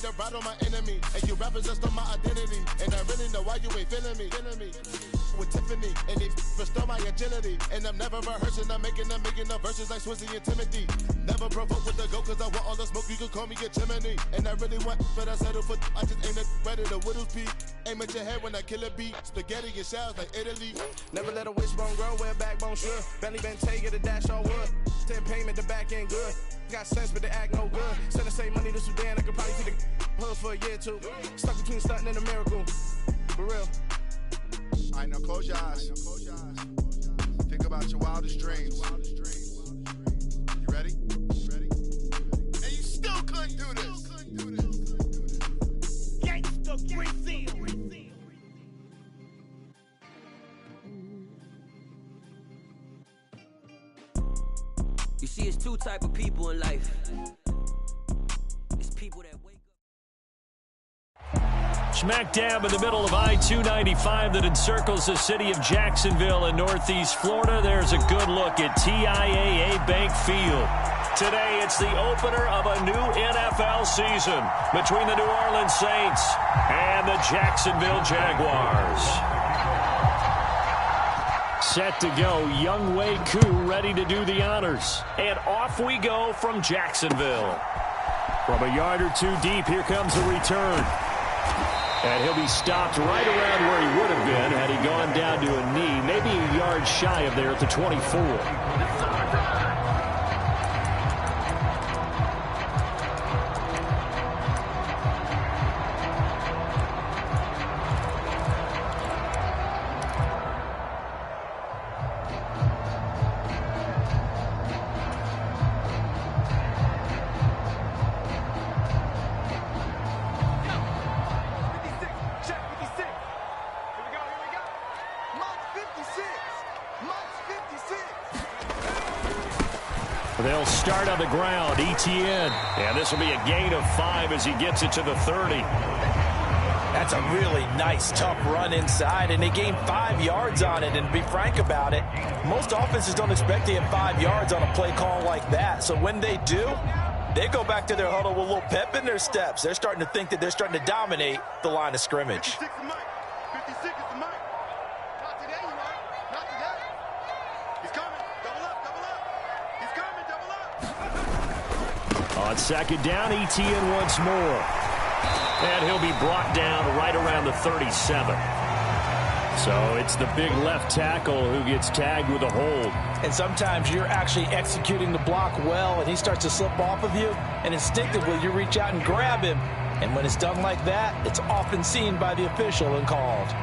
The ride on my enemy, and you rappers just on my identity, and I really know why you ain't feeling me. With Tiffany, and they restore my agility, and I'm never rehearsing, I'm making the verses like Swizzy and Timothy. Never provoke with the go, cause I want all the smoke, you can call me a chimney. And I really want, but I settle for, I just aim at better the Whittles peak. Aim at your head when I kill a beat, spaghetti and shells like Italy. Never let a wishbone grow where a backbone should. Bentley Bentay, get a dash all wood. 10 payment, the back end good. Got sense, but they act no good. Send the same money to Sudan, I could probably see the hoods for a year or two. Stuck between stunting and a miracle. For real. All right, now close your eyes. Think about your wildest dreams. You ready? And you still couldn't do this. Gangsta Brazil. You see, it's two type of people in life. It's people that wake up. Smack dab in the middle of I-295 that encircles the city of Jacksonville in northeast Florida. There's a good look at TIAA Bank Field. Today, it's the opener of a new NFL season between the New Orleans Saints and the Jacksonville Jaguars. Set to go, Young Wei Koo ready to do the honors. And off we go from Jacksonville. From a yard or two deep, here comes a return. And he'll be stopped right around where he would have been had he gone down to a knee, maybe a yard shy of there at the 24. They'll start on the ground, ETN. And this will be a gain of 5 as he gets it to the 30. That's a really nice, tough run inside, and they gained 5 yards on it. And to be frank about it, most offenses don't expect to get 5 yards on a play call like that. So when they do, they go back to their huddle with a little pep in their steps. They're starting to think that they're starting to dominate the line of scrimmage. 56 is the mic. Not today, you know. Not today. He's coming. Double up. He's coming. Double up. On second down, ETN once more. And he'll be brought down right around the 37. So it's the big left tackle who gets tagged with a hold. And sometimes you're actually executing the block well, and he starts to slip off of you, and instinctively you reach out and grab him. And when it's done like that, it's often seen by the official and called.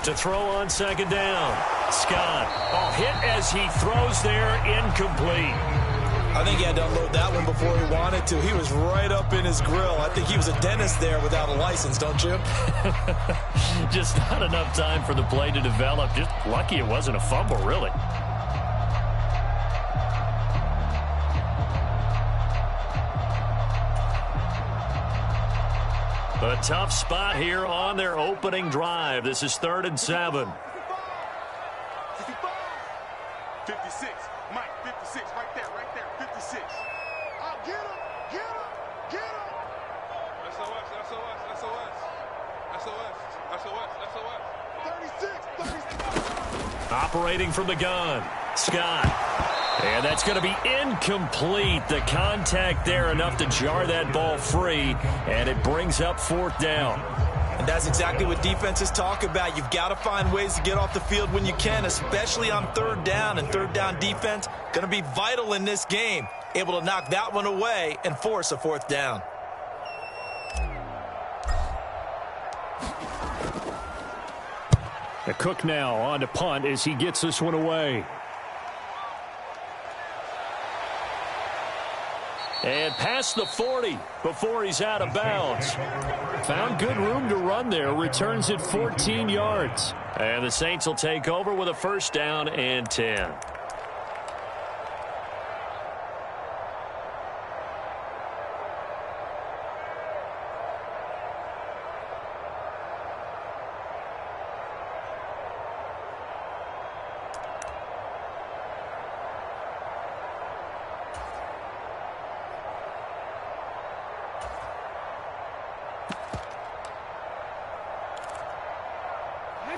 To throw on second down. Scott. Oh, hit as he throws there, incomplete. I think he had to unload that one before he wanted to. He was right up in his grill. I think he was a dentist there without a license, don't you? Just not enough time for the play to develop. Just lucky it wasn't a fumble, really. A tough spot here on their opening drive. This is 3rd and 7. 56. Mike, 56. Right there. 56. Oh, get him. SOS. 36. Operating from the gun. Scott. And that's going to be incomplete. The contact there enough to jar that ball free, and it brings up 4th down. And that's exactly what defenses talk about. You've got to find ways to get off the field when you can, especially on 3rd down. And 3rd down defense going to be vital in this game. Able to knock that one away and force a 4th down. The Cook now on to punt as he gets this one away. And past the 40 before he's out of bounds. Found good room to run there. Returns it 14 yards. And the Saints will take over with a 1st down and 10.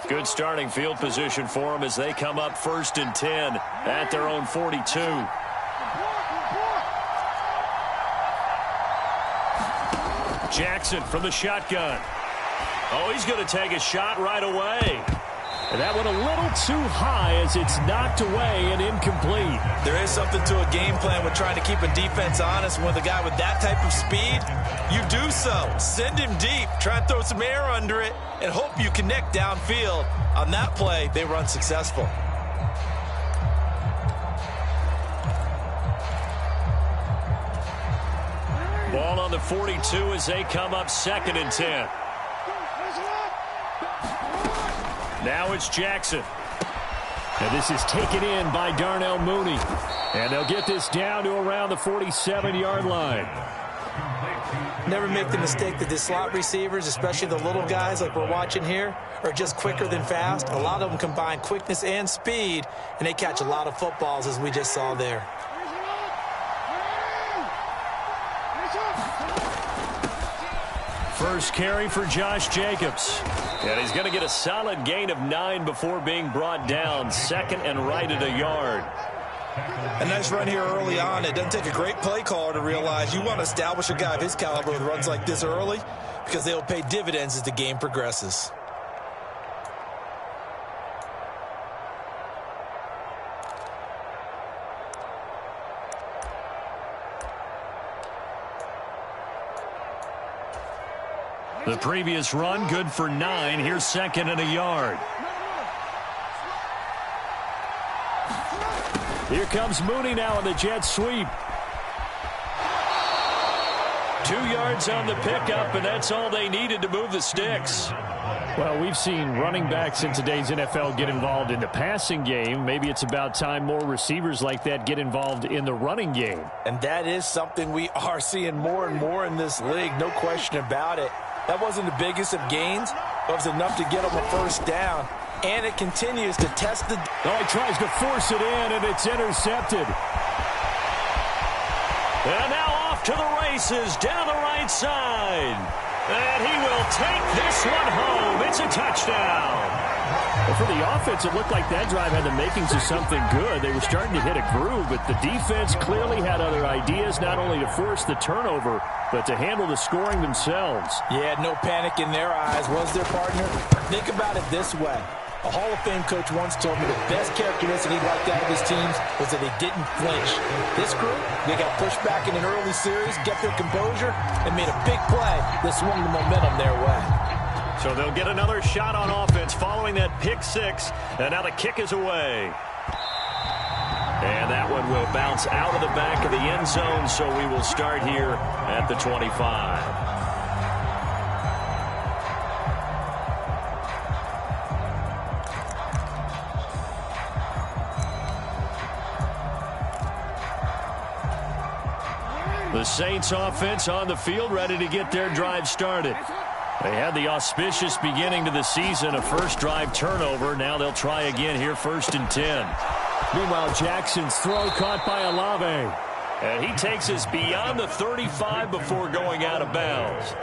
Good starting field position for them as they come up 1st and 10 at their own 42. Jackson from the shotgun. Oh, he's going to take a shot right away. And that went a little too high as it's knocked away and incomplete. There is something to a game plan with trying to keep a defense honest. With a guy with that type of speed, you do so. Send him deep, try and throw some air under it, and hope you connect downfield. On that play, they were unsuccessful. Ball on the 42 as they come up 2nd and 10. Now it's Jackson. And this is taken in by Darnell Mooney. And they'll get this down to around the 47-yard line. Never make the mistake that the slot receivers, especially the little guys like we're watching here, are just quicker than fast. A lot of them combine quickness and speed, and they catch a lot of footballs, as we just saw there. First carry for Josh Jacobs. And he's going to get a solid gain of 9 before being brought down. 2nd and right at a yard. A nice run here early on. It doesn't take a great play caller to realize you want to establish a guy of his caliber with runs like this early, because they'll pay dividends as the game progresses. The previous run, good for 9. Here's 2nd and a yard. Here comes Mooney now on the jet sweep. 2 yards on the pickup, and that's all they needed to move the sticks. Well, we've seen running backs in today's NFL get involved in the passing game. Maybe it's about time more receivers like that get involved in the running game. And that is something we are seeing more and more in this league, no question about it. That wasn't the biggest of gains, but it was enough to get them a first down. And it continues to test the... Oh, he tries to force it in, and it's intercepted. And now off to the races down the right side. And he will take this one home. It's a touchdown. Well, for the offense, it looked like that drive had the makings of something good. They were starting to hit a groove, but the defense clearly had other ideas, not only to force the turnover, but to handle the scoring themselves. Yeah, no panic in their eyes, was their partner? Think about it this way. A Hall of Fame coach once told me the best characteristic he liked out of his teams was that they didn't flinch. This group, they got pushed back in an early series, kept their composure, and made a big play that swung the momentum their way. So they'll get another shot on offense following that pick 6, and now the kick is away. And that one will bounce out of the back of the end zone, so we will start here at the 25. The Saints offense on the field, ready to get their drive started. They had the auspicious beginning to the season, a first drive turnover. Now they'll try again here, 1st and 10. Meanwhile, Jackson's throw caught by Olave. And he takes us beyond the 35 before going out of bounds.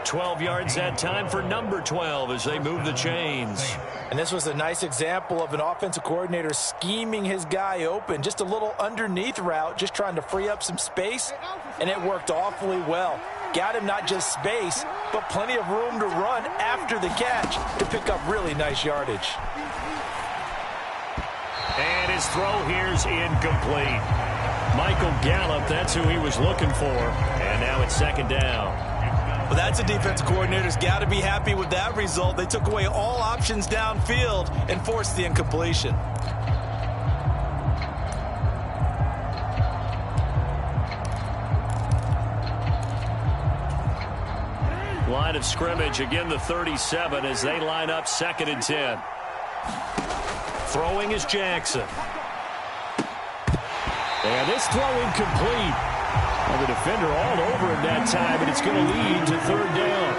12 yards that time for number 12 as they move the chains. And this was a nice example of an offensive coordinator scheming his guy open. Just a little underneath route, just trying to free up some space, and it worked awfully well. Got him not just space, but plenty of room to run after the catch to pick up really nice yardage. And his throw here's incomplete. Michael Gallup, that's who he was looking for. And now it's 2nd down. Well, that's a defensive coordinator's got to be happy with that result. They took away all options downfield and forced the incompletion. Line of scrimmage, again the 37 as they line up 2nd and 10. Throwing is Jackson. And this throw incomplete. Well, the defender all over him that time, and it's going to lead to 3rd down.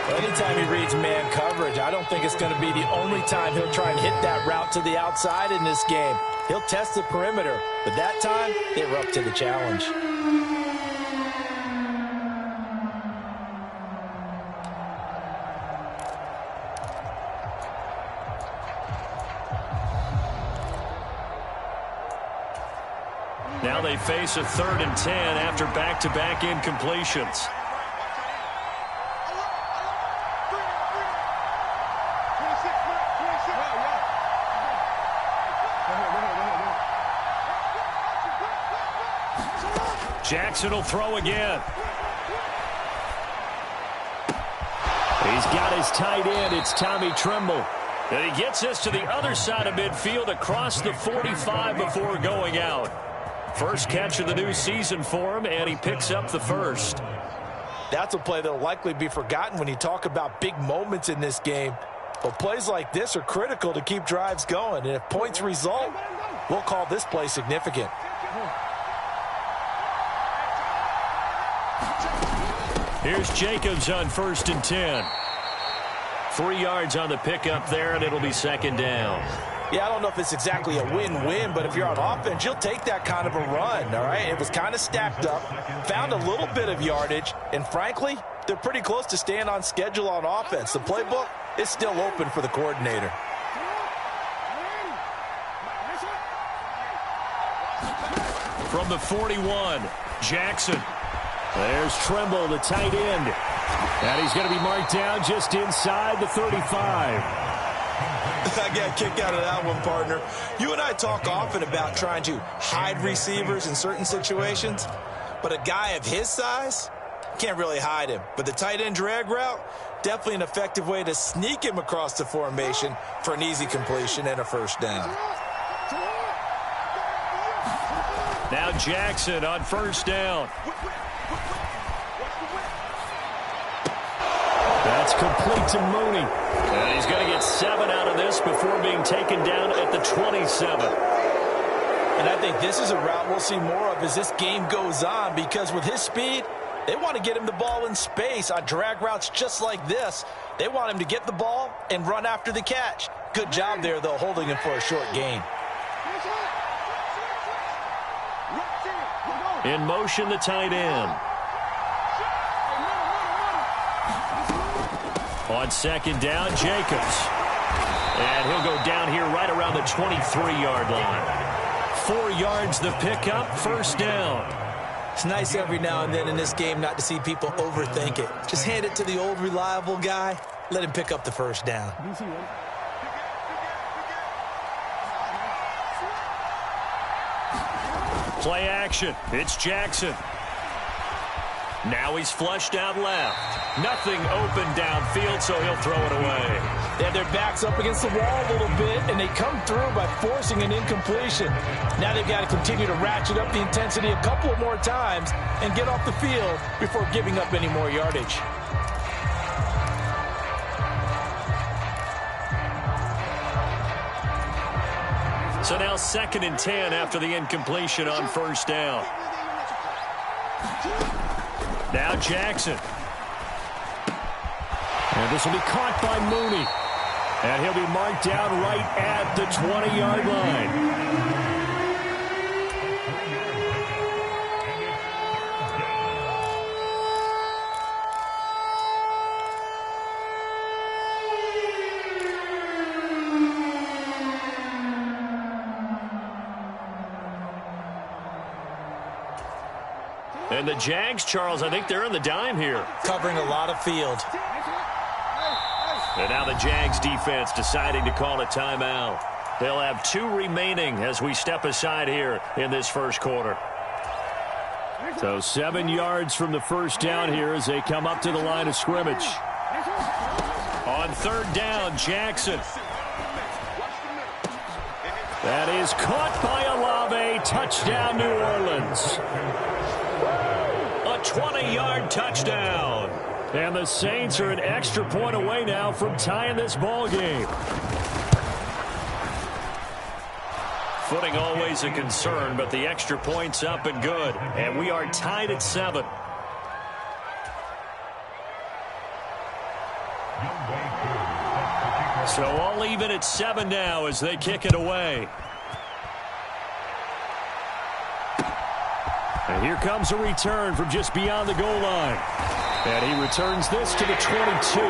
Well, anytime he reads man coverage, I don't think it's going to be the only time he'll try and hit that route to the outside in this game. He'll test the perimeter, but that time they were up to the challenge. Now they face a 3rd and 10 after back-to-back incompletions. Jackson will throw again. He's got his tight end. It's Tommy Tremble. And he gets this to the other side of midfield across the 45 before going out. First catch of the new season for him, and he picks up the first. That's a play that will likely be forgotten when you talk about big moments in this game. But plays like this are critical to keep drives going. And if points result, we'll call this play significant. Here's Jacobs on 1st and 10. 3 yards on the pickup there, and it'll be 2nd down. Yeah, I don't know if it's exactly a win-win, but if you're on offense, you'll take that kind of a run, all right? It was kind of stacked up, found a little bit of yardage, and frankly, they're pretty close to staying on schedule on offense. The playbook is still open for the coordinator. From the 41, Jackson. There's Tremble, the tight end. And he's going to be marked down just inside the 35. I got a kick out of that one, partner. You and I talk often about trying to hide receivers in certain situations, but a guy of his size can't really hide him. But the tight end drag route, definitely an effective way to sneak him across the formation for an easy completion and a 1st down. Now Jackson on 1st down. That's complete to Mooney. And he's going to get 7 out of this before being taken down at the 27. And I think this is a route we'll see more of as this game goes on, because with his speed, they want to get him the ball in space on drag routes just like this. They want him to get the ball and run after the catch. Good job there, though, holding him for a short gain. In motion, the tight end. On 2nd down, Jacobs. And he'll go down here right around the 23-yard line. 4 yards the pickup, 1st down. It's nice every now and then in this game not to see people overthink it. Just hand it to the old reliable guy. Let him pick up the 1st down. Play action. It's Jackson. Now he's flushed out left. Nothing open downfield, so he'll throw it away. They have their backs up against the wall a little bit, and they come through by forcing an incompletion. Now they've got to continue to ratchet up the intensity a couple of more times and get off the field before giving up any more yardage. So now 2nd and 10 after the incompletion on 1st down. Now Jackson. And this will be caught by Mooney. And he'll be marked down right at the 20-yard line. And the Jags, Charles, I think they're in the dime here. Covering a lot of field. And now the Jags defense deciding to call a timeout. They'll have 2 remaining as we step aside here in this 1st quarter. So 7 yards from the 1st down here as they come up to the line of scrimmage. On 3rd down, Jackson. That is caught by Olave. Touchdown, New Orleans. A 20-yard touchdown. And the Saints are an extra point away now from tying this ball game. Footing always a concern, but the extra point's up and good. And we are tied at 7. So all even at 7 now as they kick it away. And here comes a return from just beyond the goal line. And he returns this to the 22.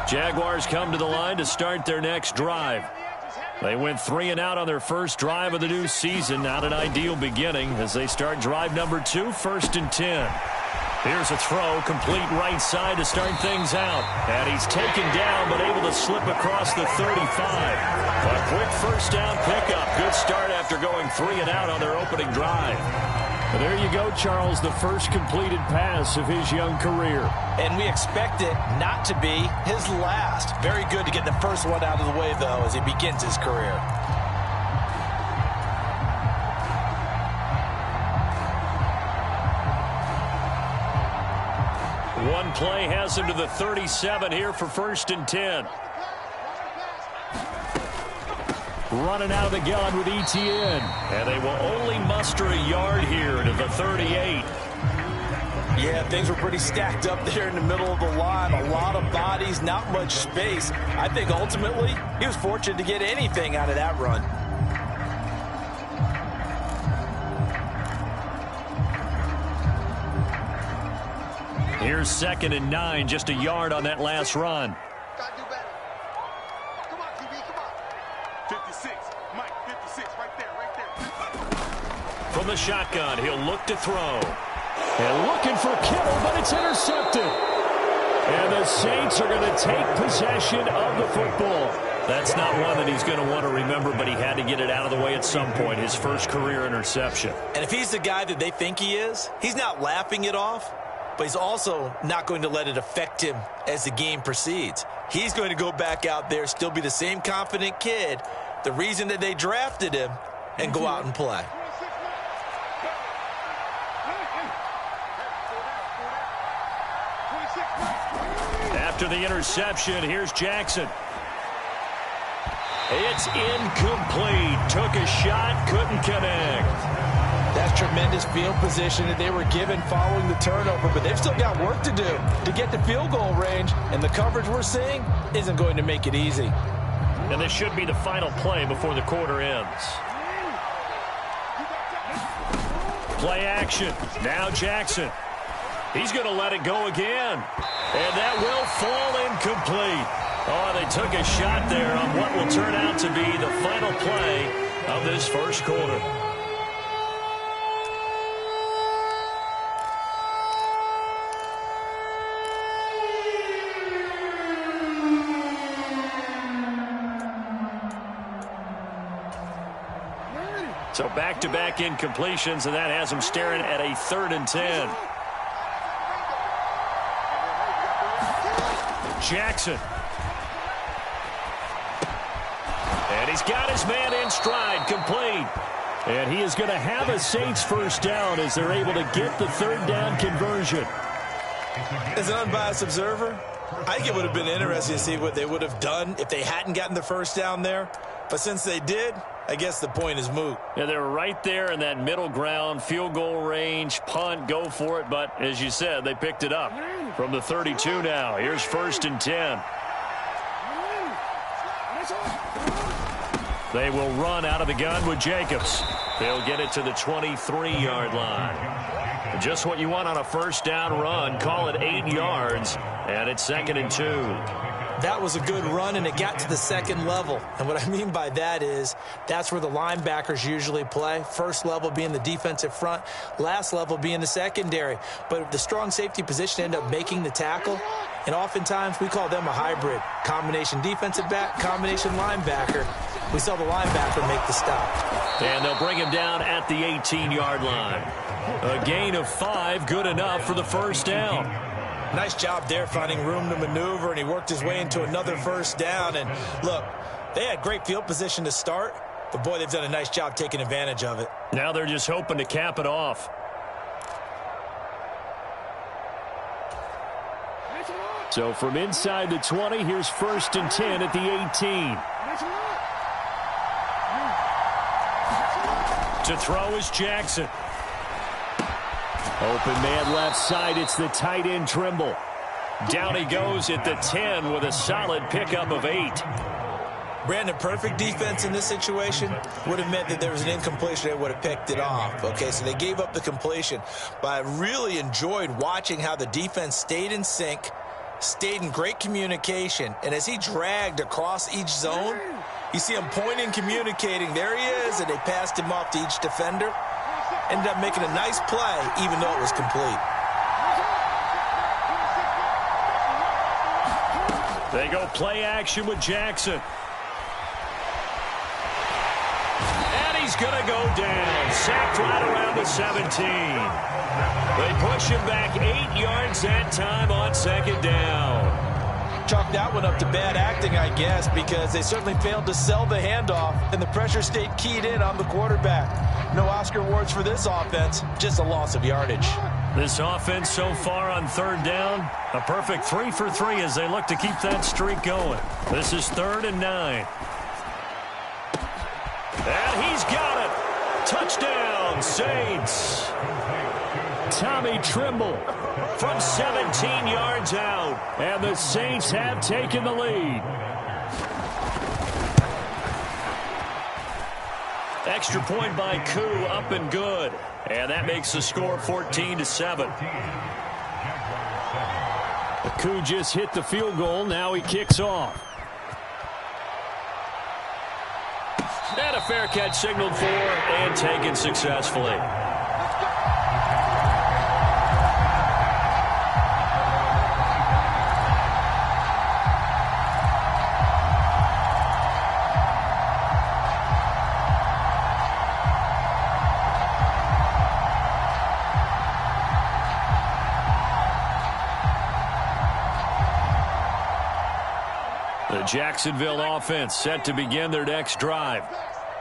Jaguars come to the line to start their next drive. They went 3 and out on their first drive of the new season. Not an ideal beginning as they start drive number 2, 1st and 10. Here's a throw, complete right side to start things out. And he's taken down, but able to slip across the 35. A quick first down pickup. Good start after going 3 and out on their opening drive. Well, there you go, Charles, the first completed pass of his young career. And we expect it not to be his last. Very good to get the first one out of the way, though, as he begins his career. One play has him to the 37 here for 1st and 10. Running out of the gun with Etienne. And they will only muster a yard here to the 38. Yeah, things were pretty stacked up there in the middle of the line. A lot of bodies, not much space. I think ultimately he was fortunate to get anything out of that run. Here's 2nd and 9, just a yard on that last run. Gotta do better. Come on, QB, come on. 56, Mike, 56, right there. From the shotgun, he'll look to throw. And looking for Kittle, but it's intercepted. And the Saints are going to take possession of the football. That's not one that he's going to want to remember, but he had to get it out of the way at some point, his first career interception. And if he's the guy that they think he is, he's not laughing it off, but he's also not going to let it affect him as the game proceeds. He's going to go back out there, still be the same confident kid, the reason that they drafted him, and go out and play. After the interception, here's Jackson. It's incomplete. Took a shot, couldn't connect. That's tremendous field position that they were given following the turnover, but they've still got work to do to get to field goal range, and the coverage we're seeing isn't going to make it easy. And this should be the final play before the quarter ends. Play action. Now Jackson. He's going to let it go again. And that will fall incomplete. Oh, they took a shot there on what will turn out to be the final play of this first quarter. So back-to-back incompletions, and that has him staring at a 3rd and 10. Jackson. And he's got his man in stride, complete. And he is going to have a Saints first down as they're able to get the 3rd down conversion. As an unbiased observer, I think it would have been interesting to see what they would have done if they hadn't gotten the first down there. But since they did, I guess the point is moot. Yeah, they were right there in that middle ground, field goal range, punt, go for it. But as you said, they picked it up from the 32 now. Here's 1st and 10. They will run out of the gun with Jacobs. They'll get it to the 23-yard line. Just what you want on a first down run. Call it 8 yards, and it's 2nd and 2. That was a good run, and it got to the 2nd level. And what I mean by that is that's where the linebackers usually play. First level being the defensive front, last level being the secondary. But the strong safety position ended up making the tackle, and oftentimes we call them a hybrid. Combination defensive back, combination linebacker. We saw the linebacker make the stop. And they'll bring him down at the 18-yard line. A gain of 5, good enough for the first down. Nice job there finding room to maneuver, and he worked his way into another first down. And look, they had great field position to start, but boy, they've done a nice job taking advantage of it. Now they're just hoping to cap it off. So from inside the 20, here's 1st and 10 at the 18. To throw is Jackson. Open man left side. It's the tight end Trimble. Down he goes at the 10 with a solid pickup of 8. Brandon, perfect defense in this situation would have meant that there was an incompletion. They would have picked it off. Okay, so they gave up the completion. But I really enjoyed watching how the defense stayed in sync stayed in great communication, and as he dragged across each zone, you see him pointing, communicating. There he is, and they passed him off to each defender. Ended up making a nice play, even though it was complete. They go play action with Jackson. And he's going to go down. Sacked right around the 17. They push him back 8 yards that time on second down. Chalk that one up to bad acting, I guess, because they certainly failed to sell the handoff, and the pressure stayed keyed in on the quarterback. No Oscar awards for this offense, just a loss of yardage. This offense so far on third down, a perfect 3 for 3 as they look to keep that streak going. This is 3rd and 9. And he's got it. Touchdown, Saints. Tommy Trimble from 17 yards out. And the Saints have taken the lead. Extra point by Koo, up and good. And that makes the score 14-7. Koo just hit the field goal. Now he kicks off. And a fair catch signaled for and taken successfully. The Jacksonville offense set to begin their next drive.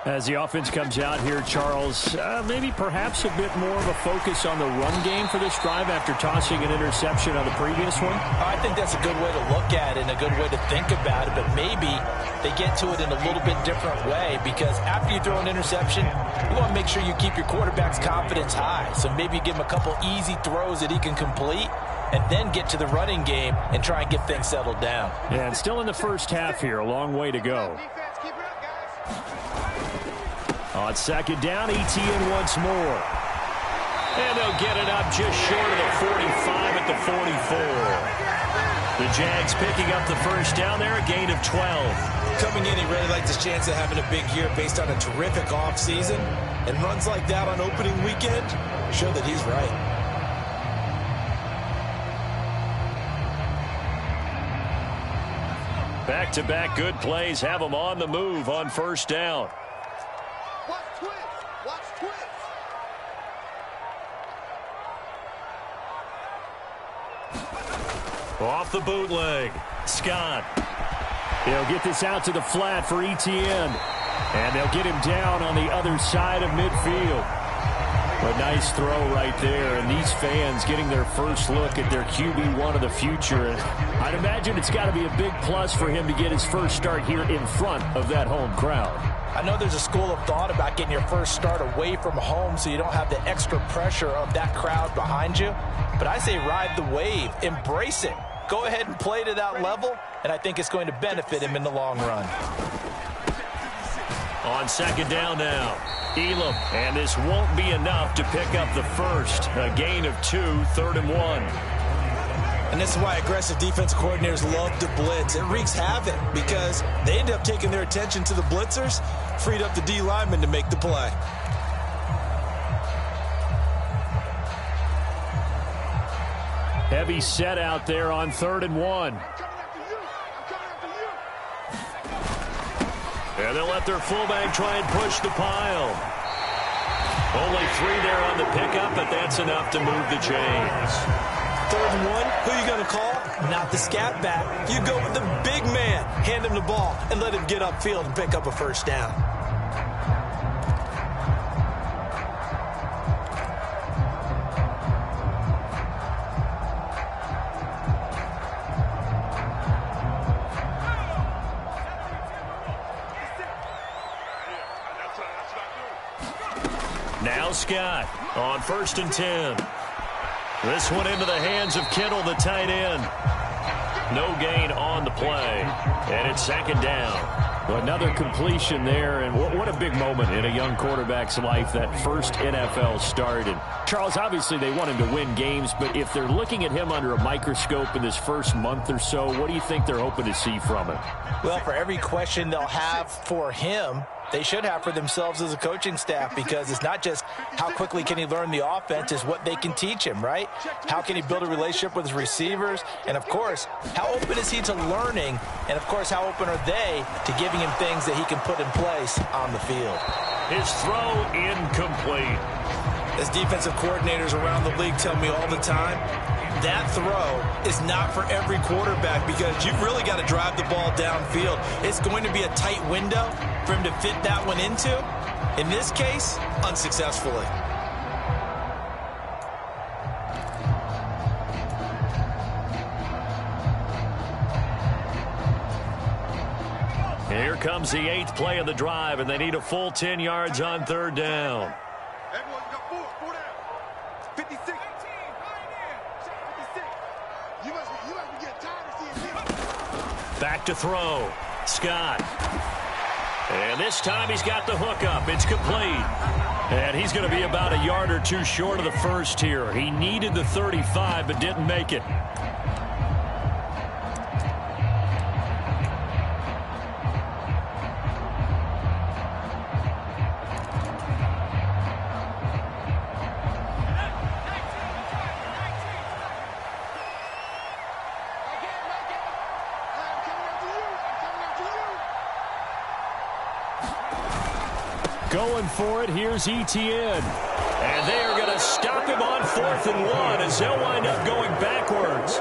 As the offense comes out here, Charles, maybe perhaps a bit more of a focus on the run game for this drive after tossing an interception on the previous one? I think that's a good way to look at it and a good way to think about it, but maybe they get to it in a little bit different way, because after you throw an interception, you want to make sure you keep your quarterback's confidence high. So maybe give him a couple easy throws that he can complete, and then get to the running game and try and get things settled down. Yeah, and still in the first half here, a long way to go. On second down, ETN once more. And they'll get it up just short of the 45 at the 44. The Jags picking up the first down there, a gain of 12. Coming in, he really liked his chance of having a big year based on a terrific offseason. And runs like that on opening weekend show that he's right. Back-to-back good plays have them on the move on first down. Off the bootleg. Scott. He'll get this out to the flat for ETN. And they'll get him down on the other side of midfield. A nice throw right there, and these fans getting their first look at their QB1 of the future. I'd imagine it's got to be a big plus for him to get his first start here in front of that home crowd. I know there's a school of thought about getting your first start away from home so you don't have the extra pressure of that crowd behind you. But I say ride the wave, embrace it. Go ahead and play to that level, and I think it's going to benefit him in the long run. On second down now, Elam, and this won't be enough to pick up the first. A gain of 2, 3rd and 1. And this is why aggressive defense coordinators love to blitz. It wreaks havoc because they end up taking their attention to the blitzers, freed up the D lineman to make the play. Heavy set out there on 3rd and 1. And they'll let their fullback try and push the pile. Only 3 there on the pickup, but that's enough to move the chains. 3rd and 1, who are you going to call? Not the scat back. You go with the big man. Hand him the ball and let him get upfield and pick up a first down. Now Scott on 1st and 10. This one into the hands of Kittle, the tight end. No gain on the play, and it's 2nd down. Another completion there, and what a big moment in a young quarterback's life, that first NFL start. And Charles, obviously they want him to win games, but if they're looking at him under a microscope in this first month or so, what do you think they're hoping to see from him? Well, for every question they'll have for him, they should have for themselves as a coaching staff, because it's not just how quickly can he learn the offense, it's what they can teach him, right? How can he build a relationship with his receivers? And, of course, how open is he to learning? And, of course, how open are they to giving him things that he can put in place on the field? His throw incomplete. As defensive coordinators around the league tell me all the time, that throw is not for every quarterback, because you've really got to drive the ball downfield. It's going to be a tight window for him to fit that one into. In this case, unsuccessfully. Here comes the 8th play of the drive, and they need a full 10 yards on third down. Everyone, you got four down. 56. You must be getting tired of seeing him. Back to throw. Scott. And this time he's got the hook up. It's complete. And he's going to be about a yard or two short of the first here. He needed the 35 but didn't make it. Going for it, here's Etienne. And they are going to stop him on 4th and 1 as they'll wind up going backwards.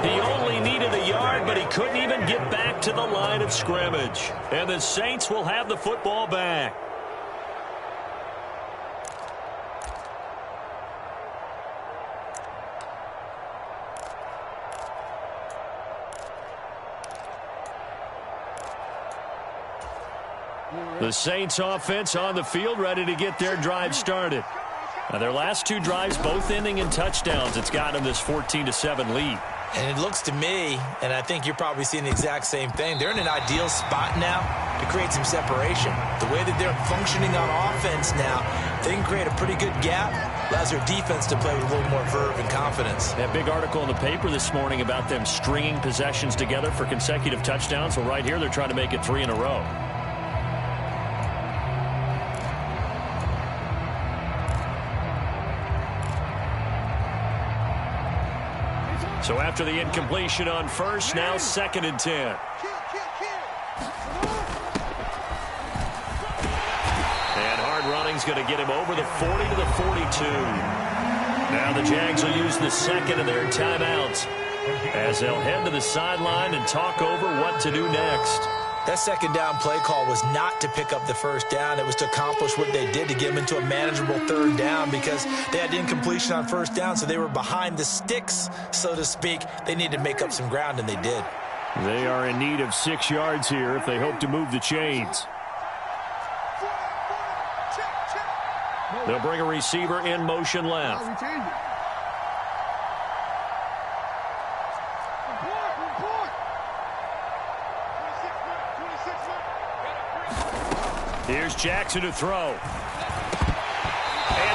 He only needed a yard, but he couldn't even get back to the line of scrimmage. And the Saints will have the football back. The Saints offense on the field, ready to get their drive started. Now, their last 2 drives, both ending in touchdowns. It's got them this 14-7 lead. And it looks to me, and I think you're probably seeing the exact same thing, they're in an ideal spot now to create some separation. The way that they're functioning on offense now, they can create a pretty good gap. Allows their defense to play with a little more verve and confidence. That big article in the paper this morning about them stringing possessions together for consecutive touchdowns. Well, right here, they're trying to make it 3 in a row. So after the incompletion on first, now 2nd and 10. And hard running's going to get him over the 40 to the 42. Now the Jags will use the 2nd of their timeouts as they'll head to the sideline and talk over what to do next. That 2nd down play call was not to pick up the 1st down. It was to accomplish what they did to get them into a manageable 3rd down, because they had incompletion on 1st down, so they were behind the sticks, so to speak. They needed to make up some ground, and they did. They are in need of 6 yards here if they hope to move the chains. They'll bring a receiver in motion left. Here's Jackson to throw. And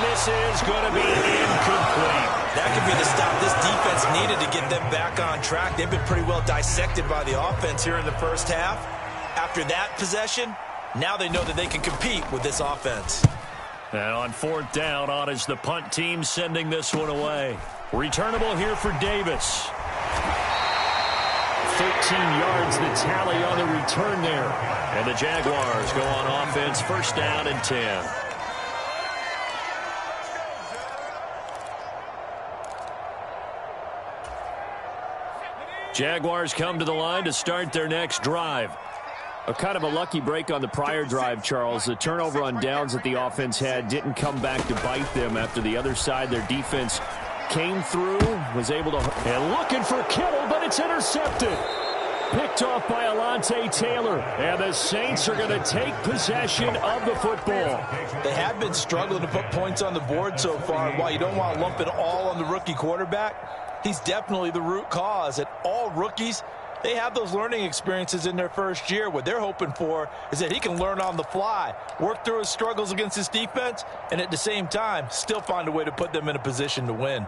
this is going to be incomplete. That could be the stop this defense needed to get them back on track. They've been pretty well dissected by the offense here in the first half. After that possession, now they know that they can compete with this offense. And on 4th down, on is the punt team sending this one away. Returnable here for Davis. 13 yards the tally on the return there. And the Jaguars go on offense, 1st down and 10. Jaguars come to the line to start their next drive. A kind of a lucky break on the prior drive, Charles. The turnover on downs that the offense had didn't come back to bite them after the other side. Their defense came through, was able to, and looking for Kittle, but it's intercepted. Picked off by Alontae Taylor, and the Saints are going to take possession of the football. They have been struggling to put points on the board so far. While you don't want to lump it all on the rookie quarterback, he's definitely the root cause. And all rookies, they have those learning experiences in their first year. What they're hoping for is that he can learn on the fly, work through his struggles against his defense, and at the same time, still find a way to put them in a position to win.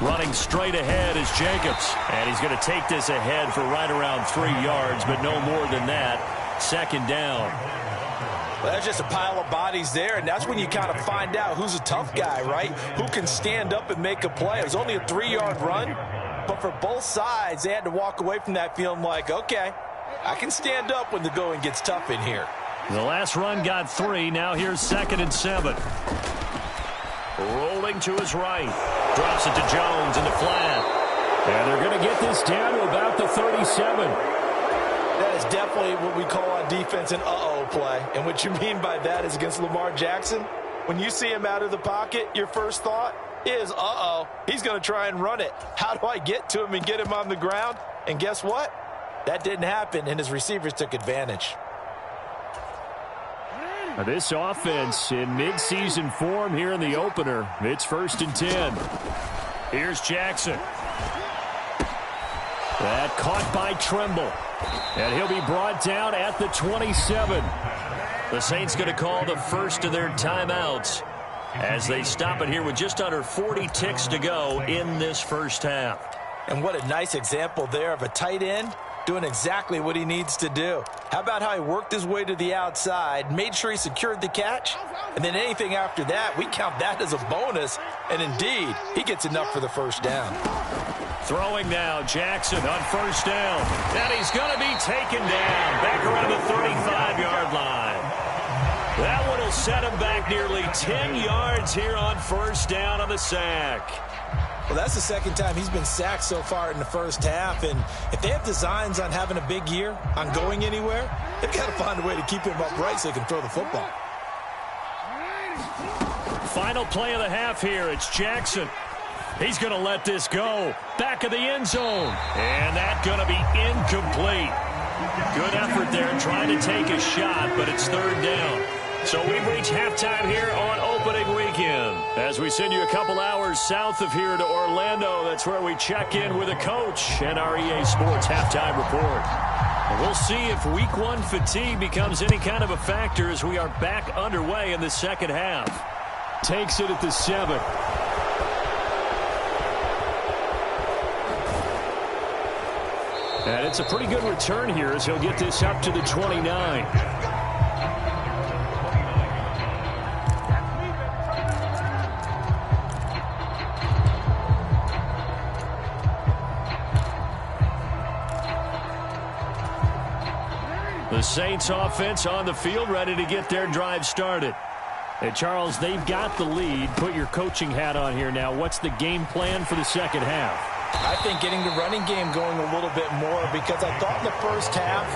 Running straight ahead is Jacobs. And he's going to take this ahead for right around 3 yards, but no more than that. Second down. Well, that's just a pile of bodies there, and that's when you kind of find out who's a tough guy, right? Who can stand up and make a play. It was only a 3-yard run, but for both sides, they had to walk away from that feeling like, okay, I can stand up when the going gets tough in here. The last run got 3. Now here's 2nd and 7. Rolling to his right. Drops it to Jones in the flat. And they're going to get this down to about the 37. That is definitely what we call on defense an uh-oh play. And what you mean by that is against Lamar Jackson, when you see him out of the pocket, your first thought is, uh-oh, he's going to try and run it. How do I get to him and get him on the ground? And guess what? That didn't happen, and his receivers took advantage. This offense in midseason form here in the opener. It's 1st and 10. Here's Jackson. That caught by Tremble. And he'll be brought down at the 27. The Saints going to call the first of their timeouts as they stop it here with just under 40 ticks to go in this first half. And what a nice example there of a tight end doing exactly what he needs to do. How about how he worked his way to the outside, made sure he secured the catch, and then anything after that, we count that as a bonus, and indeed, he gets enough for the first down. Throwing now, Jackson on first down, and he's going to be taken down back around the 35-yard line. That one will set him back nearly 10 yards here on first down on the sack. Well, that's the second time he's been sacked so far in the first half, and if they have designs on having a big year, on going anywhere, they've got to find a way to keep him upright so they can throw the football. Final play of the half here. It's Jackson. He's going to let this go. Back of the end zone. And that's going to be incomplete. Good effort there trying to take a shot, but it's 3rd down. So we've reached halftime here on opening weekend. As we send you a couple hours south of here to Orlando, that's where we check in with a coach and our EA Sports halftime report. And we'll see if week 1 fatigue becomes any kind of a factor as we are back underway in the second half. Takes it at the 7. And it's a pretty good return here as he'll get this up to the 29. The Saints offense on the field, ready to get their drive started. And Charles, they've got the lead. Put your coaching hat on here now. What's the game plan for the second half? I think getting the running game going a little bit more, because I thought in the first half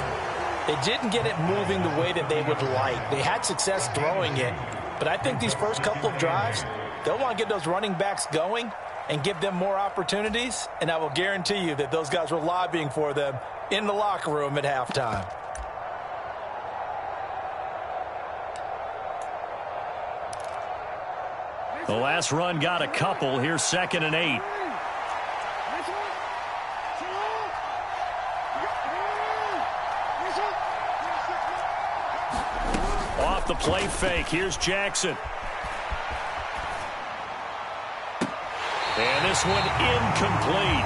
they didn't get it moving the way that they would like. They had success throwing it, but I think these first couple of drives, they'll want to get those running backs going and give them more opportunities, and I will guarantee you that those guys were lobbying for them in the locker room at halftime. The last run got a couple. Here's 2nd and 8. Off the play fake. Here's Jackson. And this one incomplete.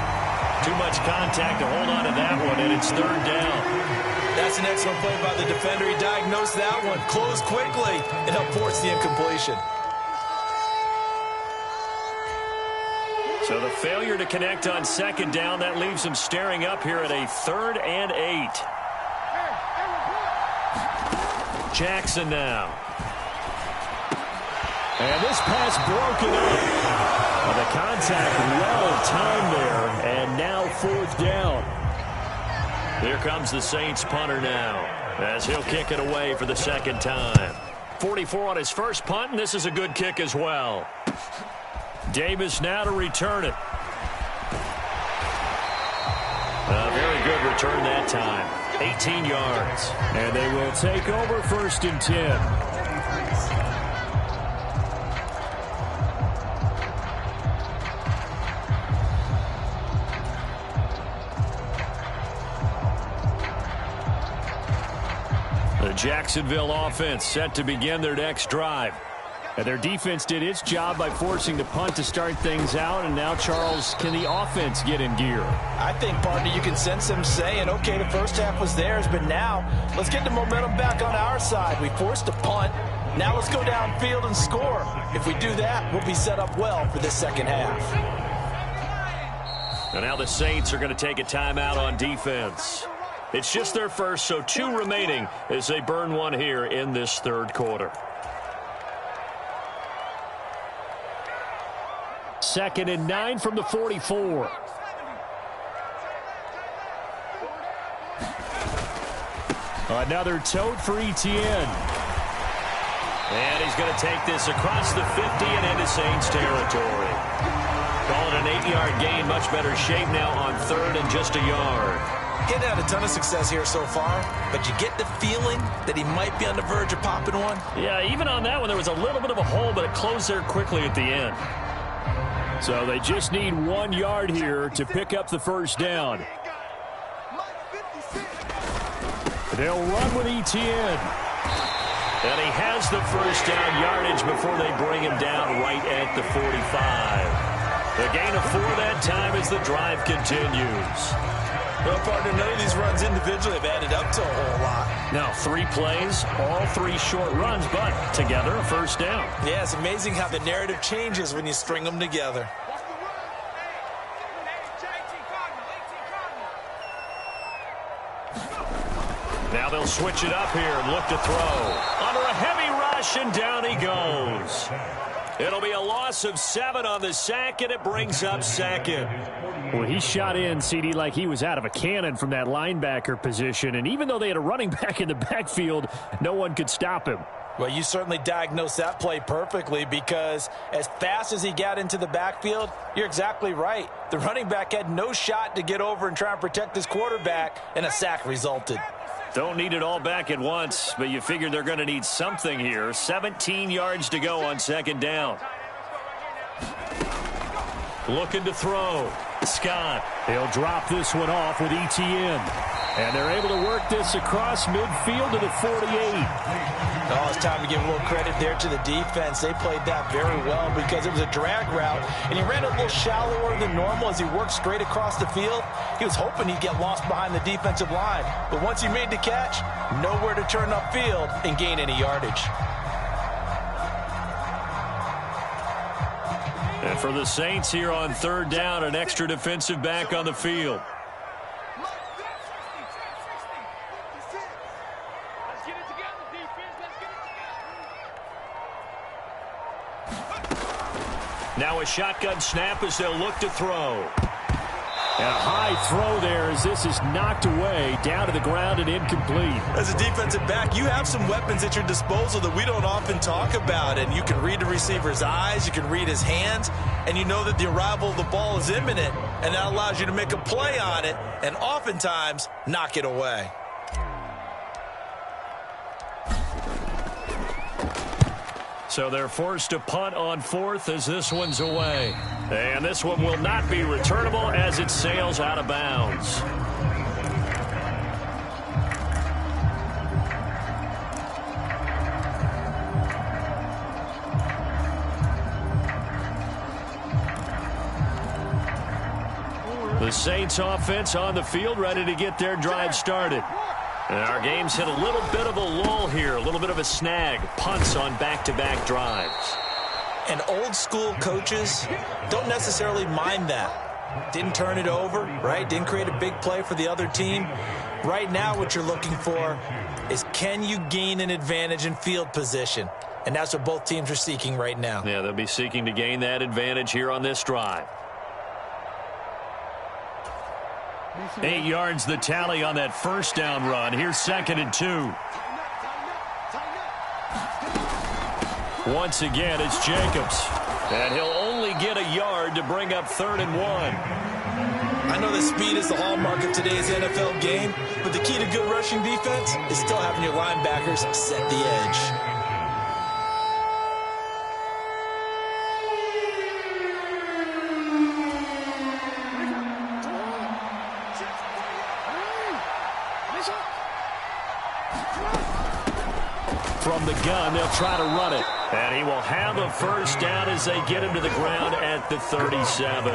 Too much contact to hold on to that one, and it's 3rd down. That's an excellent play by the defender. He diagnosed that one, closed quickly, and helped force the incompletion. So the failure to connect on 2nd down, that leaves him staring up here at a 3rd and 8. Jackson now. And this pass broken up. Well, the contact well timed there, and now 4th down. Here comes the Saints punter now, as he'll kick it away for the 2nd time. 44 on his first punt, and this is a good kick as well. Davis now to return it. A very good return that time. 18 yards. And they will take over 1st and 10. The Jacksonville offense set to begin their next drive. And their defense did its job by forcing the punt to start things out. And now, Charles, can the offense get in gear? I think, partner, you can sense them saying, okay, the first half was theirs, but now let's get the momentum back on our side. We forced a punt. Now let's go downfield and score. If we do that, we'll be set up well for this second half. And now the Saints are going to take a timeout on defense. It's just their first, so 2 remaining as they burn one here in this third quarter. 2nd and 9 from the 44. Another tote for Etienne. And he's going to take this across the 50 and into Saints territory. Call it an 8-yard gain. Much better shape now on 3rd and just a yard. He's had a ton of success here so far, but you get the feeling that he might be on the verge of popping one. Yeah, even on that one, there was a little bit of a hole, but it closed there quickly at the end. So they just need 1 yard here to pick up the first down. They'll run with Etienne. And he has the first down yardage before they bring him down right at the 45. The gain of 4 that time as the drive continues. Well, partner, none of these runs individually have added up to a whole lot. Now, 3 plays, all 3 short runs, but together a first down. Yeah, it's amazing how the narrative changes when you string them together. Now they'll switch it up here and look to throw. Under a heavy rush, and down he goes. It'll be a loss of 7 on the sack, and it brings up 2nd. Well, he shot in, CD, like he was out of a cannon from that linebacker position. And even though they had a running back in the backfield, no one could stop him. Well, you certainly diagnosed that play perfectly, because as fast as he got into the backfield, you're exactly right. The running back had no shot to get over and try and protect his quarterback, and a sack resulted. Don't need it all back at once, but you figure they're going to need something here. 17 yards to go on 2nd down. Looking to throw. Scott. He'll drop this one off with Etienne. And they're able to work this across midfield to the 48. Oh, it's time to give a little credit there to the defense. They played that very well because it was a drag route, and he ran a little shallower than normal as he worked straight across the field. He was hoping he'd get lost behind the defensive line, but once he made the catch, nowhere to turn upfield and gain any yardage. And for the Saints here on 3rd down, an extra defensive back on the field. Now a shotgun snap as they'll look to throw. And a high throw there as this is knocked away, down to the ground and incomplete. As a defensive back, you have some weapons at your disposal that we don't often talk about. And you can read the receiver's eyes, you can read his hands, and you know that the arrival of the ball is imminent. And that allows you to make a play on it and oftentimes knock it away. So they're forced to punt on 4th as this one's away. And this one will not be returnable as it sails out of bounds. The Saints offense on the field, ready to get their drive started. And our game's hit a little bit of a lull here, a little bit of a snag. Punts on back-to-back drives. And old school coaches don't necessarily mind that. Didn't turn it over, right? Didn't create a big play for the other team. Right now what you're looking for is, can you gain an advantage in field position? And that's what both teams are seeking right now. Yeah, they'll be seeking to gain that advantage here on this drive. 8 yards the tally on that first down run. Here's 2nd and 2. Once again, it's Jacobs. And he'll only get a yard to bring up 3rd and 1. I know that speed is the hallmark of today's NFL game, but the key to good rushing defense is still having your linebackers set the edge. from the gun. They'll try to run it. And he will have a first down as they get him to the ground at the 37.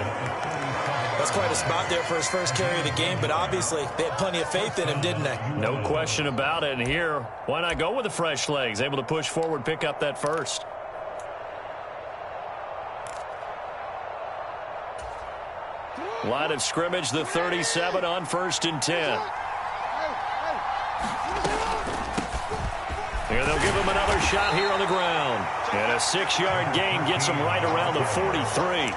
That's quite a spot there for his first carry of the game, but obviously they had plenty of faith in him, didn't they? No question about it. And here, why not go with the fresh legs? Able to push forward, pick up that first. Line of scrimmage, the 37 on 1st and 10. Here they'll give him another shot here on the ground. And a 6-yard gain gets him right around the 43.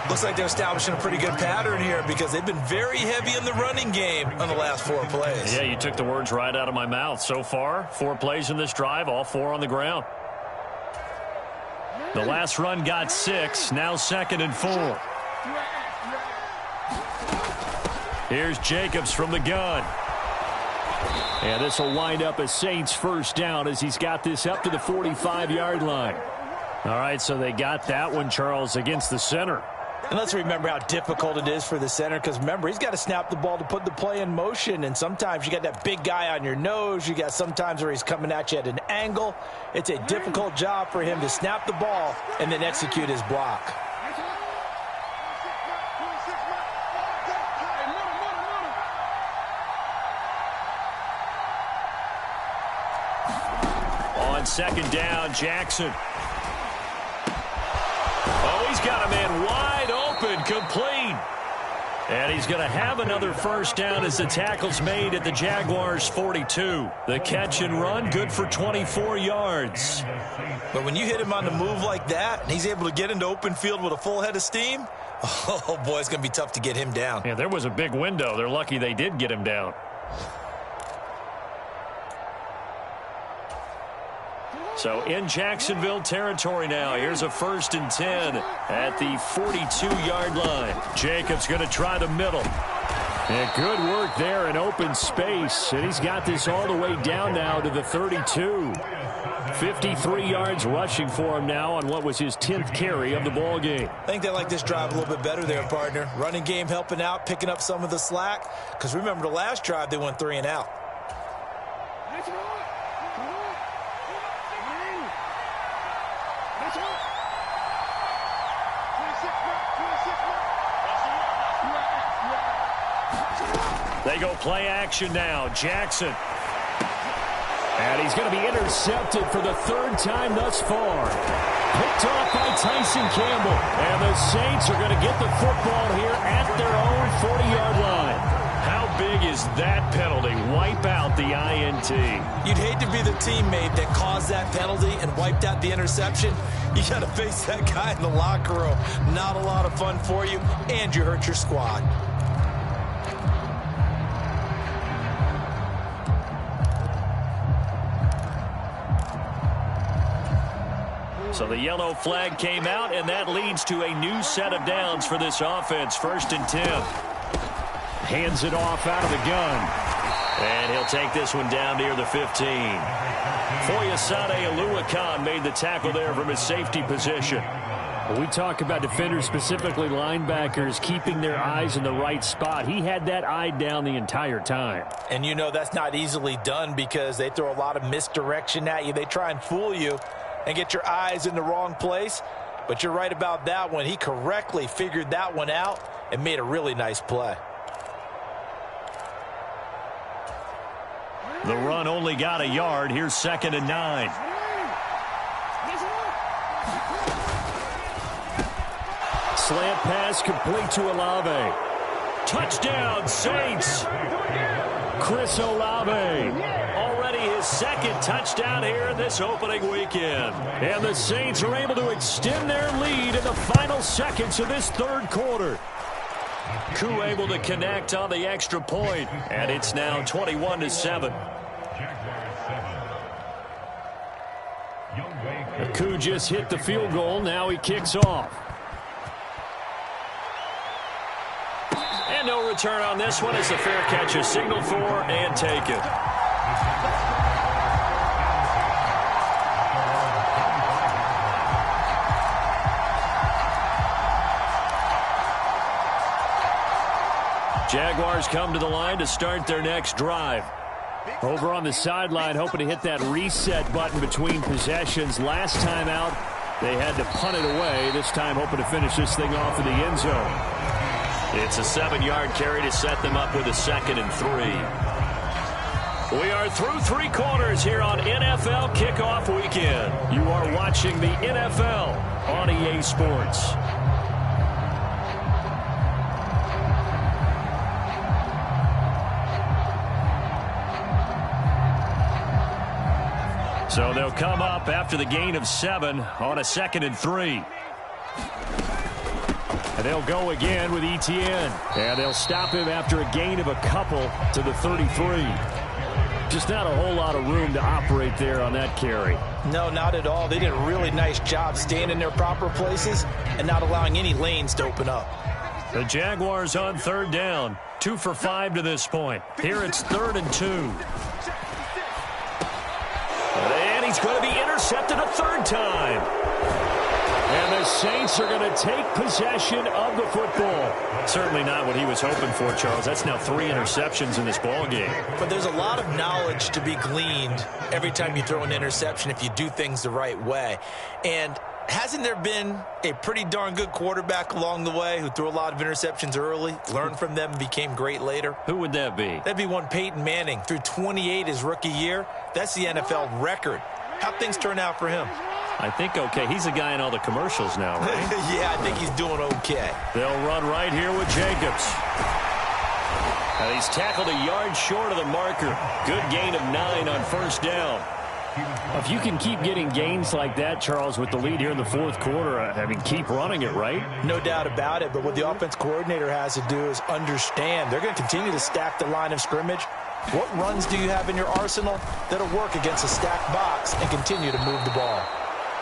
Looks like they're establishing a pretty good pattern here because they've been very heavy in the running game on the last 4 plays. Yeah, you took the words right out of my mouth. So far, 4 plays in this drive, all 4 on the ground. The last run got 6, now 2nd and 4. Here's Jacobs from the gun. And this will wind up a Saints first down as he's got this up to the 45-yard line. All right, so they got that one, Charles, against the center. And let's remember how difficult it is for the center because, remember, he's got to snap the ball to put the play in motion. And sometimes you got that big guy on your nose. You got sometimes where he's coming at you at an angle. It's a difficult job for him to snap the ball and then execute his block. On 2nd down, Jackson. Oh, he's got a man wide open, complete. And he's going to have another first down as the tackle's made at the Jaguars' 42. The catch and run, good for 24 yards. But when you hit him on the move like that, and he's able to get into open field with a full head of steam, oh, boy, it's going to be tough to get him down. Yeah, there was a big window. They're lucky they did get him down. So in Jacksonville territory now. Here's a 1st and 10 at the 42-yard line. Jacobs going to try the middle. And good work there in open space. And he's got this all the way down now to the 32. 53 yards rushing for him now on what was his 10th carry of the ball game. I think they like this drive a little bit better there, partner. Running game helping out, picking up some of the slack. Because remember the last drive, they went 3 and out. They go play action now. Jackson. And he's going to be intercepted for the 3rd time thus far. Picked off by Tyson Campbell. And the Saints are going to get the football here at their own 40-yard line. How big is that penalty? Wipe out the INT. You'd hate to be the teammate that caused that penalty and wiped out the interception. You got to face that guy in the locker room. Not a lot of fun for you, and you hurt your squad. So the yellow flag came out, and that leads to a new set of downs for this offense. 1st and 10. Hands it off out of the gun. And he'll take this one down near the 15. Foyesade Oluwakan made the tackle there from his safety position. When we talk about defenders, specifically linebackers, keeping their eyes in the right spot, he had that eye down the entire time. And you know that's not easily done because they throw a lot of misdirection at you. They try and fool you and get your eyes in the wrong place. But you're right about that one. He correctly figured that one out and made a really nice play. The run only got a yard. Here's 2nd and 9. Slant pass complete to Olave. Touchdown, Saints. Chris Olave. Already his 2nd touchdown here this opening weekend. And the Saints are able to extend their lead in the final seconds of this 3rd quarter. Koo able to connect on the extra point, and it's now 21-7. Koo just hit the field goal. Now he kicks off. And no return on this one as the fair catch is signaled for and taken. Jaguars come to the line to start their next drive. Over on the sideline, hoping to hit that reset button between possessions. Last time out, they had to punt it away. This time hoping to finish this thing off in the end zone. It's a 7-yard carry to set them up with a 2nd and 3. We are through 3 quarters here on NFL Kickoff Weekend. You are watching the NFL on EA Sports. So they'll come up after the gain of 7 on a 2nd and 3. And they'll go again with Etienne. And they'll stop him after a gain of a couple to the 33. Just not a whole lot of room to operate there on that carry. No, not at all. They did a really nice job staying in their proper places and not allowing any lanes to open up. The Jaguars on 3rd down. 2 for 5 to this point. Here it's 3rd and 2. And he's going to be intercepted a 3rd time. And the Saints are going to take possession of the football. Certainly not what he was hoping for, Charles. That's now 3 interceptions in this ball game. But there's a lot of knowledge to be gleaned every time you throw an interception if you do things the right way. And hasn't there been a pretty darn good quarterback along the way who threw a lot of interceptions early, learned from them, and became great later? Who would that be? That'd be one Peyton Manning. Threw 28 his rookie year. That's the NFL record. How'd things turn out for him? I think okay. He's a guy in all the commercials now, right? Yeah, I think he's doing okay. They'll run right here with Jacobs. And he's tackled a yard short of the marker. Good gain of 9 on 1st down. If you can keep getting gains like that, Charles, with the lead here in the 4th quarter, I mean, keep running it, right? No doubt about it, but what the offense coordinator has to do is understand they're going to continue to stack the line of scrimmage. What runs do you have in your arsenal that'll work against a stacked box and continue to move the ball?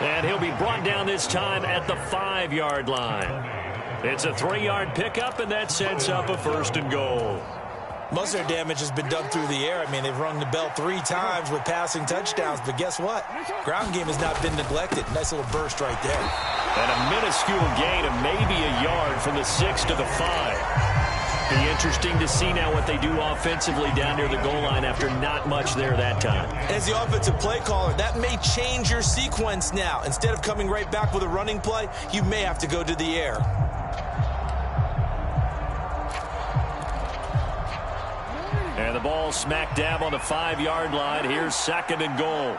And he'll be brought down this time at the 5-yard line. It's a 3-yard pickup, and that sets up a 1st and goal. Most of their damage has been done through the air. I mean, they've rung the bell 3 times with passing touchdowns, but guess what? Ground game has not been neglected. Nice little burst right there. And a minuscule gain of maybe a yard from the 6 to the 5. Be interesting to see now what they do offensively down near the goal line after not much there that time. As the offensive play caller, that may change your sequence now. Instead of coming right back with a running play, you may have to go to the air. And the ball smack dab on the 5-yard line. Here's 2nd and goal.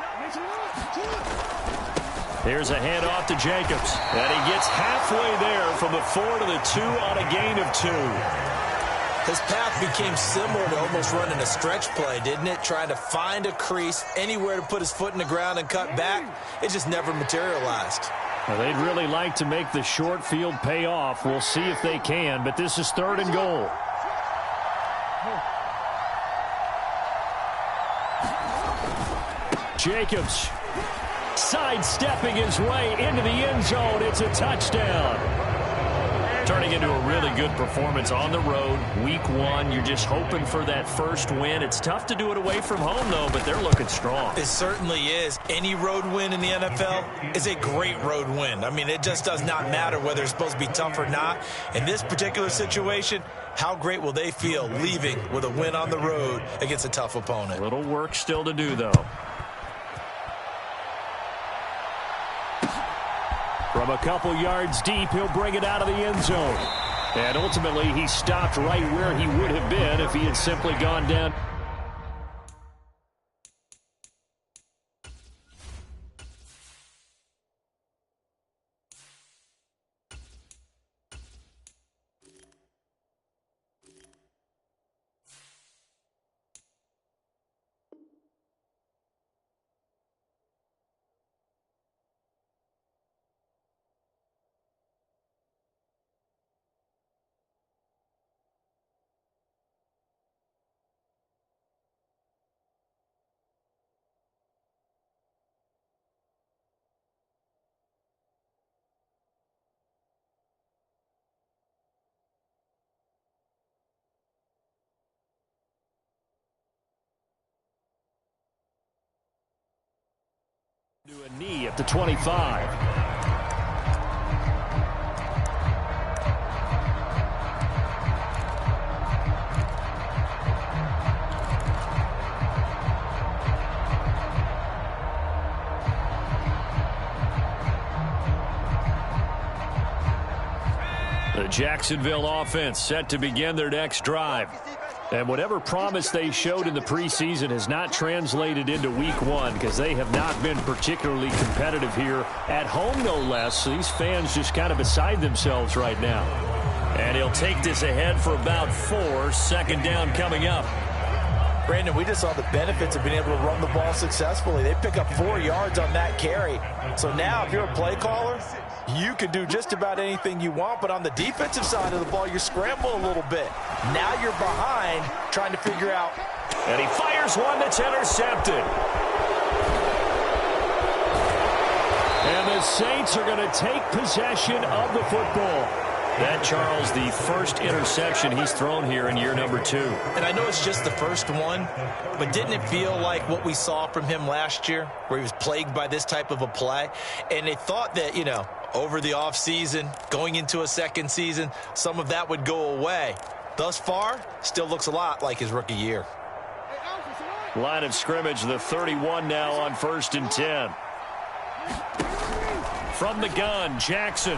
Here's a handoff to Jacobs. And he gets halfway there from the 4 to the 2 on a gain of 2. His path became similar to almost running a stretch play, didn't it? Trying to find a crease, anywhere to put his foot in the ground and cut back. It just never materialized. Well, they'd really like to make the short field pay off. We'll see if they can, but this is 3rd and goal. Jacobs sidestepping his way into the end zone. It's a touchdown. Turning into a really good performance on the road. Week 1, you're just hoping for that first win. It's tough to do it away from home, though, but they're looking strong. It certainly is. Any road win in the NFL is a great road win. I mean, it just does not matter whether it's supposed to be tough or not. In this particular situation, how great will they feel leaving with a win on the road against a tough opponent? A little work still to do, though. From a couple yards deep, he'll bring it out of the end zone. And ultimately, he stopped right where he would have been if he had simply gone down. To a knee at the 25. Jacksonville offense set to begin their next drive. And whatever promise they showed in the preseason has not translated into week one because they have not been particularly competitive here at home, no less. So these fans just kind of beside themselves right now. And he'll take this ahead for about 4. Second down coming up. Brandon, we just saw the benefits of being able to run the ball successfully. They pick up 4 yards on that carry. So now if you're a play caller, you can do just about anything you want, but on the defensive side of the ball, you scramble a little bit. Now you're behind trying to figure out. And he fires one that's intercepted. And the Saints are going to take possession of the football. That, Charles, the first interception he's thrown here in year number 2. And I know it's just the first one, but didn't it feel like what we saw from him last year, where he was plagued by this type of a play? And they thought that, you know, over the offseason, going into a second season, some of that would go away. Thus far, still looks a lot like his rookie year. Line of scrimmage, the 31 now on 1st and 10. From the gun, Jackson.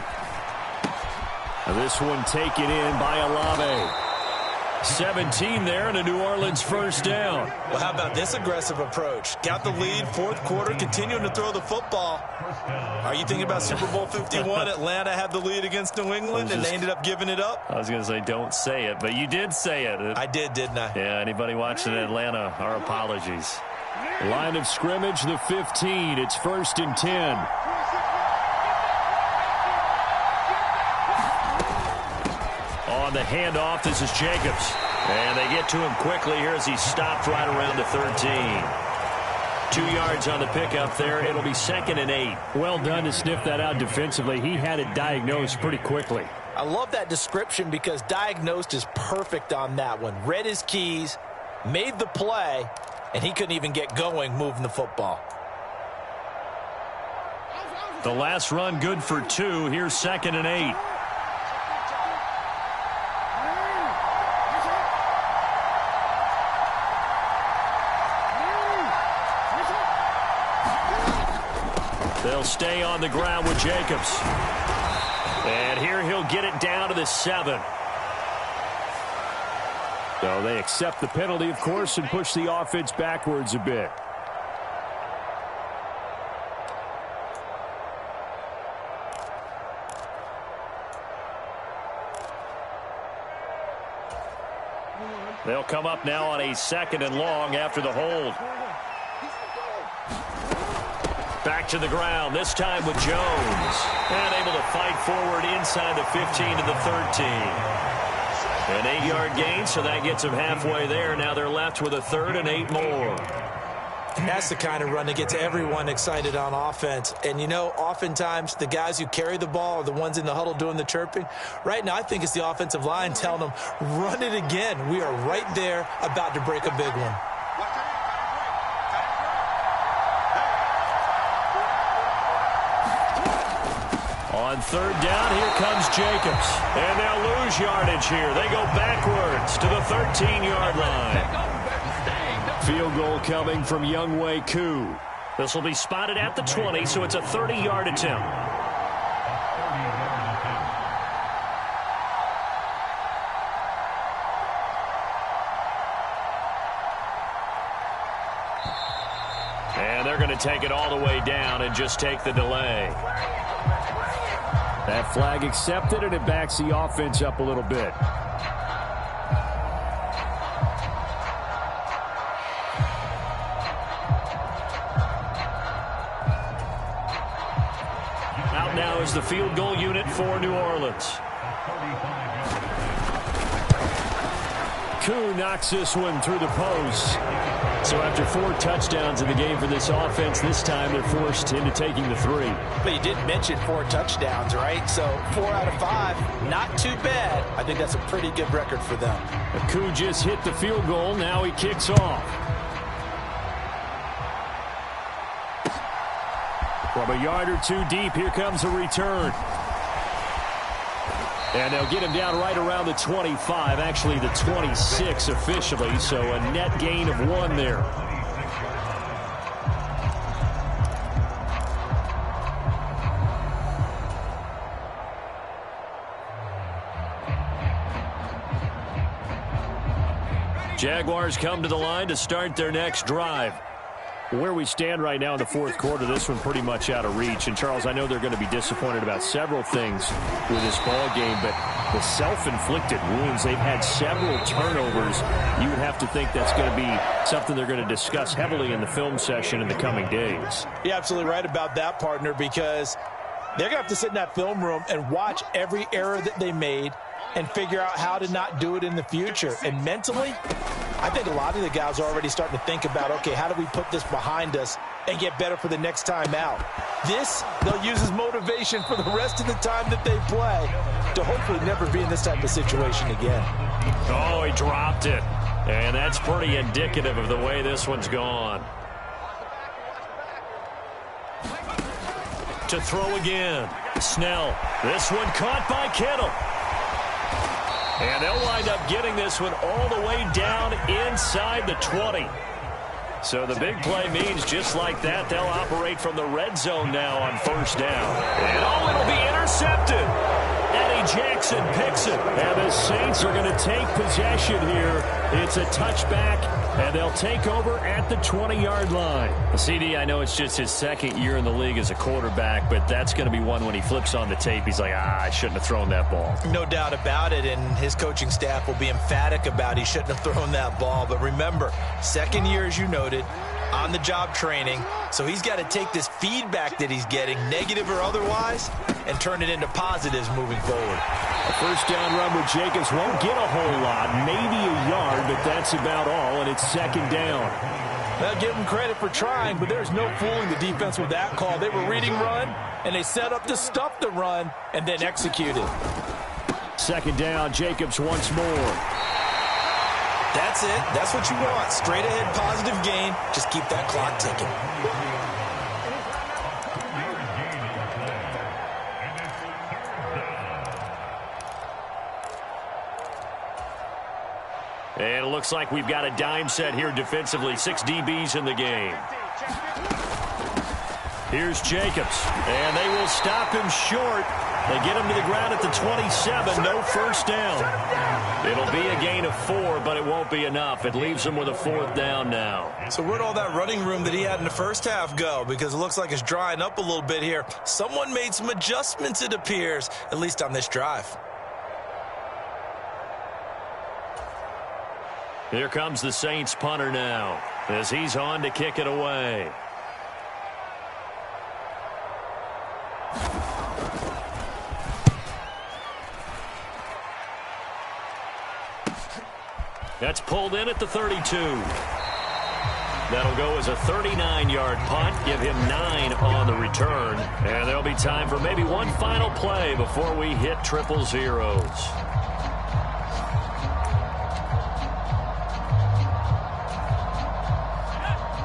This one taken in by Olave. 17 there and a New Orleans first down. Well, how about this aggressive approach? Got the lead, 4th quarter, continuing to throw the football. Are you thinking about Super Bowl 51? Atlanta had the lead against New England, and they ended up giving it up? I was going to say don't say it, but you did say it. I did, didn't I? Yeah, anybody watching Atlanta, our apologies. Line of scrimmage, the 15. It's 1st and 10. On the handoff, this is Jacobs. And they get to him quickly here as he stopped right around the 13. 2 yards on the pickup there. It'll be 2nd and 8. Well done to sniff that out defensively. He had it diagnosed pretty quickly. I love that description because diagnosed is perfect on that one. Read his keys, made the play, and he couldn't even get going moving the football. The last run good for 2. Here's 2nd and 8. They'll stay on the ground with Jacobs. And here he'll get it down to the 7. So they accept the penalty, of course, and push the offense backwards a bit. They'll come up now on a 2nd and long after the hold. Back to the ground, this time with Jones. And able to fight forward inside the 15 to the 13. An 8-yard gain, so that gets them halfway there. Now they're left with a 3rd and 8 more. That's the kind of run that gets everyone excited on offense. And, you know, oftentimes the guys who carry the ball are the ones in the huddle doing the chirping. Right now, I think it's the offensive line telling them, run it again. We are right there about to break a big one. On 3rd down, here comes Jacobs. And they'll lose yardage here. They go backwards to the 13-yard line. Field goal coming from Younghoe Koo. This will be spotted at the 20, so it's a 30-yard attempt. And they're going to take it all the way down and just take the delay. That flag accepted, and it backs the offense up a little bit. Out now is the field goal unit for New Orleans. Koo knocks this one through the post. So after 4 touchdowns in the game for this offense, this time they're forced into taking the 3. But you did mention 4 touchdowns, right? So 4 out of 5, not too bad. I think that's a pretty good record for them. Koo just hit the field goal. Now he kicks off. From a yard or 2 deep, here comes a return. And they'll get him down right around the 25, actually the 26 officially, so a net gain of 1 there. Jaguars come to the line to start their next drive. Where we stand right now in the fourth quarter, this one pretty much out of reach. And, Charles, I know they're going to be disappointed about several things with this ball game, but the self-inflicted wounds, they've had several turnovers. You would have to think that's going to be something they're going to discuss heavily in the film session in the coming days. You're absolutely right about that, partner, because they're going to have to sit in that film room and watch every error that they made and figure out how to not do it in the future. And mentally, I think a lot of the guys are already starting to think about, okay, how do we put this behind us and get better for the next time out? This, they'll use as motivation for the rest of the time that they play to hopefully never be in this type of situation again. Oh, he dropped it. And that's pretty indicative of the way this one's gone. To throw again. Snell. This one caught by Kittle. And they'll wind up getting this one all the way down inside the 20. So the big play means just like that, they'll operate from the red zone now on first down. And oh, it'll be intercepted. Eddie Jackson picks it. And the Saints are going to take possession here. It's a touchback, and they'll take over at the 20-yard line. CD, I know it's just his second year in the league as a quarterback, but that's going to be one when he flips on the tape. He's like, I shouldn't have thrown that ball. No doubt about it, and his coaching staff will be emphatic about he shouldn't have thrown that ball. But remember, second year, as you noted, on-the-job training, so he's got to take this feedback that he's getting, negative or otherwise, and turn it into positives moving forward. A first down run with Jacobs won't get a whole lot, maybe a yard, but that's about all, and it's second down. Well, give him credit for trying, but there's no fooling the defense with that call. They were reading run, and they set up to stuff the run and then executed. Second down, Jacobs once more. That's it. That's what you want. Straight ahead, positive gain. Just keep that clock ticking. And it looks like we've got a dime set here defensively. 6 DBs in the game. Here's Jacobs. And they will stop him short. They get him to the ground at the 27. No first down. It'll be a gain of 4, but it won't be enough. It leaves him with a fourth down now. So where'd all that running room that he had in the first half go? Because it looks like it's drying up a little bit here. Someone made some adjustments, it appears, at least on this drive. Here comes the Saints punter now as he's on to kick it away. That's pulled in at the 32. That'll go as a 39-yard punt, give him 9 on the return. And there'll be time for maybe one final play before we hit triple zeros.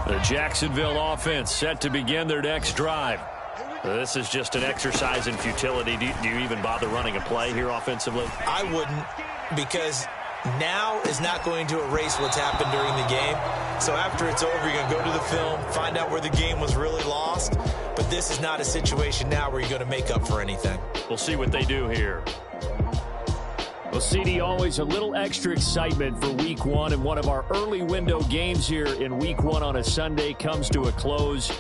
The Jacksonville offense set to begin their next drive. This is just an exercise in futility. Do you even bother running a play here offensively? I wouldn't, because now is not going to erase what's happened during the game. So after it's over, you're going to go to the film, find out where the game was really lost. But this is not a situation now where you're going to make up for anything. We'll see what they do here. Well, CD, always a little extra excitement for Week 1, and one of our early window games here in Week 1 on a Sunday comes to a close.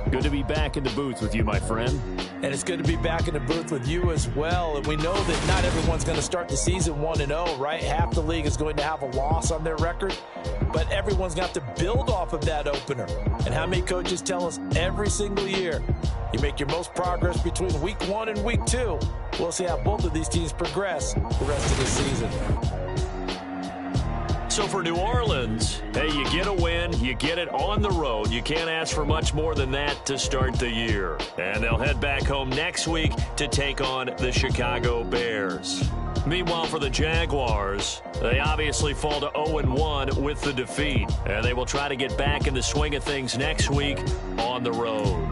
Good to be back in the booth with you, my friend. And it's good to be back in the booth with you as well. And we know that not everyone's going to start the season 1-0, right? Half the league is going to have a loss on their record. But everyone's got to build off of that opener. And how many coaches tell us every single year, you make your most progress between Week 1 and Week 2. We'll see how both of these teams progress the rest of the season. So for New Orleans, hey, you get a win, you get it on the road. You can't ask for much more than that to start the year. And they'll head back home next week to take on the Chicago Bears. Meanwhile, for the Jaguars, they obviously fall to 0-1 with the defeat. And they will try to get back in the swing of things next week on the road.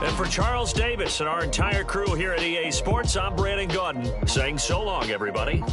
And for Charles Davis and our entire crew here at EA Sports, I'm Brandon Gaudin saying so long, everybody.